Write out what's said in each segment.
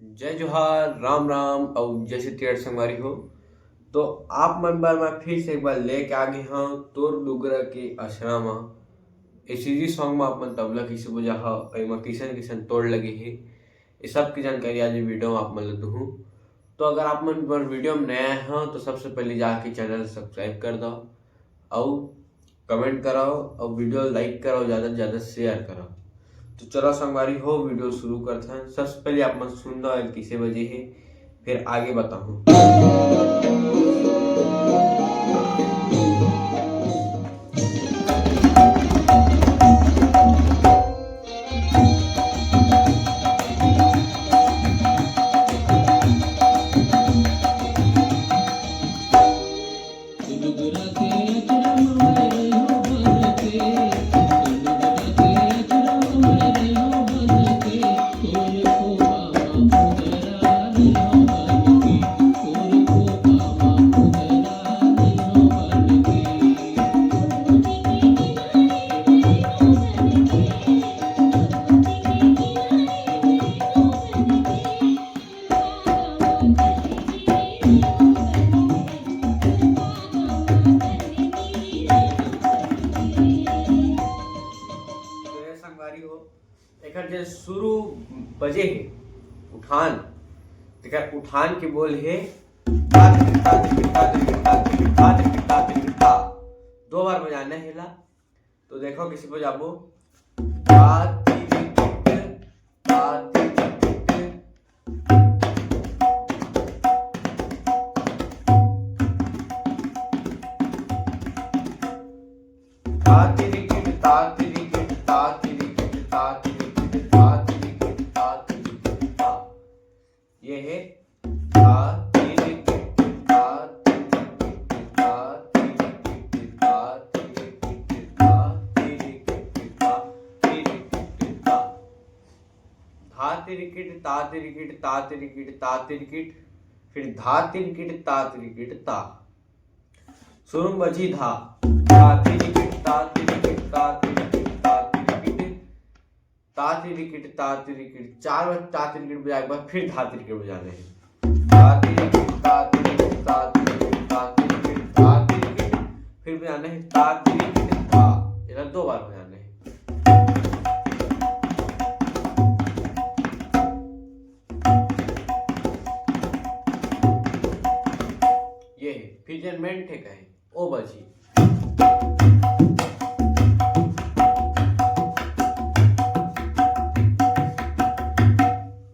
जय जोहार, राम राम और जय श्री तेर संगवारी हो। तो आप मन बार मैं फिर से एक बार लेके आ गए हाँ तोर डुगरा के आश्रम म एसीजी सॉन्ग में अपन तबला कइसे बजा हा एमा किसन किसन तोड़ लगे हे ये सब की जानकारी आज वीडियो में आप मन ल दूँ। तो अगर आप मन पर वीडियो में नया है तो सबसे पहले जाके चैनल सब्सक्राइब कर दो और कमेंट कराओ और वीडियो लाइक करो, ज़्यादा से ज़्यादा शेयर करो। तो चलो संगवारी हो वीडियो शुरू करते हैं। सबसे पहले आप मन सुन दो किसे बजे है फिर आगे बताऊँ। एकर जे शुरू बजे है उठान, एकर उठान के बोल है दो बार बजाना है ला। तो देखो किसी बजाबो ये है तिरिकिट ता तिरिकिट ता तिरिकिट ता तिरिकिट, फिर धा तिरिकिट ता तिरिकिट ता। शुरू बजी धा तिरिकिट ता तिरिकिट ता तिरिकिट ता तिरिकिट ता तिरिकिट ता तिरिकिट। चार बार ता तिरिकिट बजाने के बाद फिर धा तिरिकिट बजाने हैं। ता तिरिकिट ता तिरिकिट ता तिरिकिट ता तिरिकिट ता तिरिकिट, फिर बजाने हैं ता तिरिकिट ता। ये दो बार बजाने हैं। ये फिर जन मेन ठेका है ओ बजी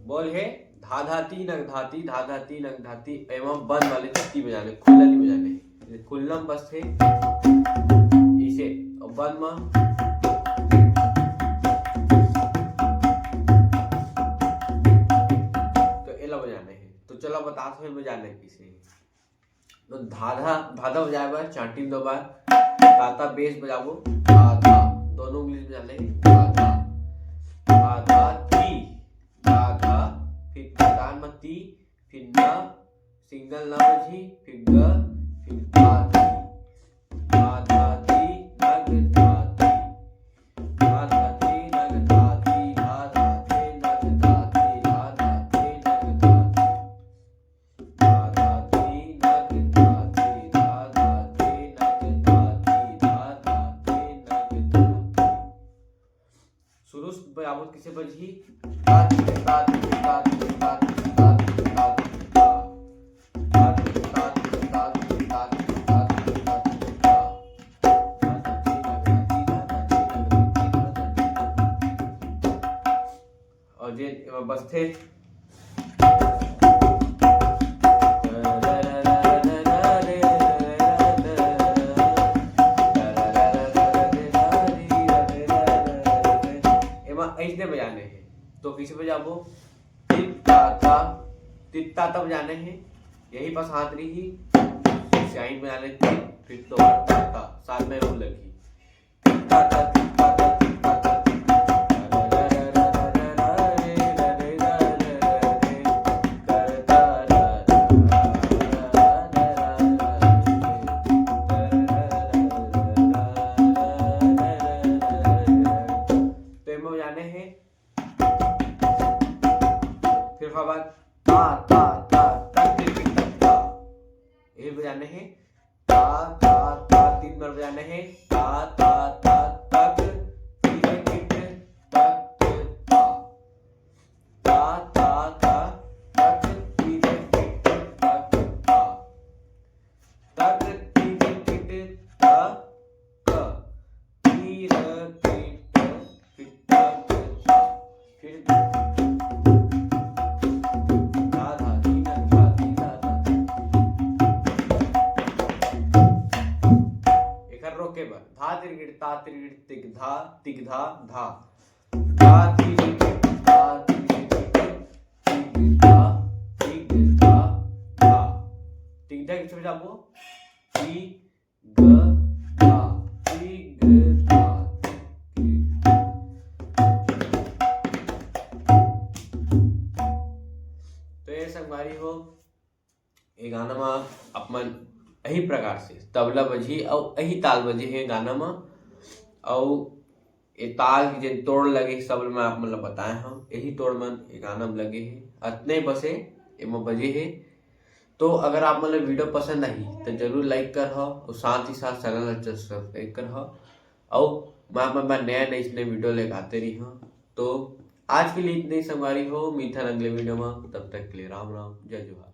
बोल है धा धाती नग धाती धा धाती नग धाती। एवं बंद वाले छत्ती बजाने, खुला नहीं बजाने। खुल्लम बस थे इसे और बंद में तो एला बजाने है। तो चलो बताते हैं बजाने किसे। तो धाधा धाधा बजाए बार चांटी दो बार ताता बेस बजाबो धाधा, दोनों उंगली बजाने धाधा धाधा ती धाधा, फिर दान में ती, फिर न सिंगल न बजी, फिर ग, फिर धाधी धाधा ती नग धाधी धाधा ती नग धाधी धाधा ती नग धाधी धाधा ती नग धाधी। शुरू बराबर किसे बजी और जे बस थे ऐसे बजाने हैं। तो किसे बजाबो तित्ता तब बजाने हैं। यही बस हाथ रही साइन बजाने थे, फिर तो ताता साथ में रोल लगी ताता देखो बात ता ता ता ता ता, ये बजाने हैं ता ता ता, 3 बार बजाने हैं ता ता ता तक तक ता ता ता ता तक तक ता तक ता क तीर फिर धा धा धी धा धा धी धा धा, एकर रोके बर धा तिरगिट ता तिरगिट तिग धा धा धा तिरगिट ता तिरगिट तिग धा धा, तिग धा किस बजाबो तिग धा तिग धा। तो ये संगवारी हो ये गाना में अपन यही प्रकार से तबला बजी और यही ताल बजे है गाना में, और ये ताल की जिन तोड़ लगे सब मैं आप मतलब बताए हम यही तोड़ मन ये गाना में लगे है अतने बसे इनमें बजे है। तो अगर आप मतलब वीडियो पसंद आई तो जरूर लाइक कर हो और साथ ही साथ चैनल सब्सक्राइब कर हो, और मैं नया नए वीडियो लेकर आते रही हूँ। तो आज के लिए इतनी संगवारी हो, मिलते हैं अगले वीडियो में, तब तक के लिए राम राम जय जोहार।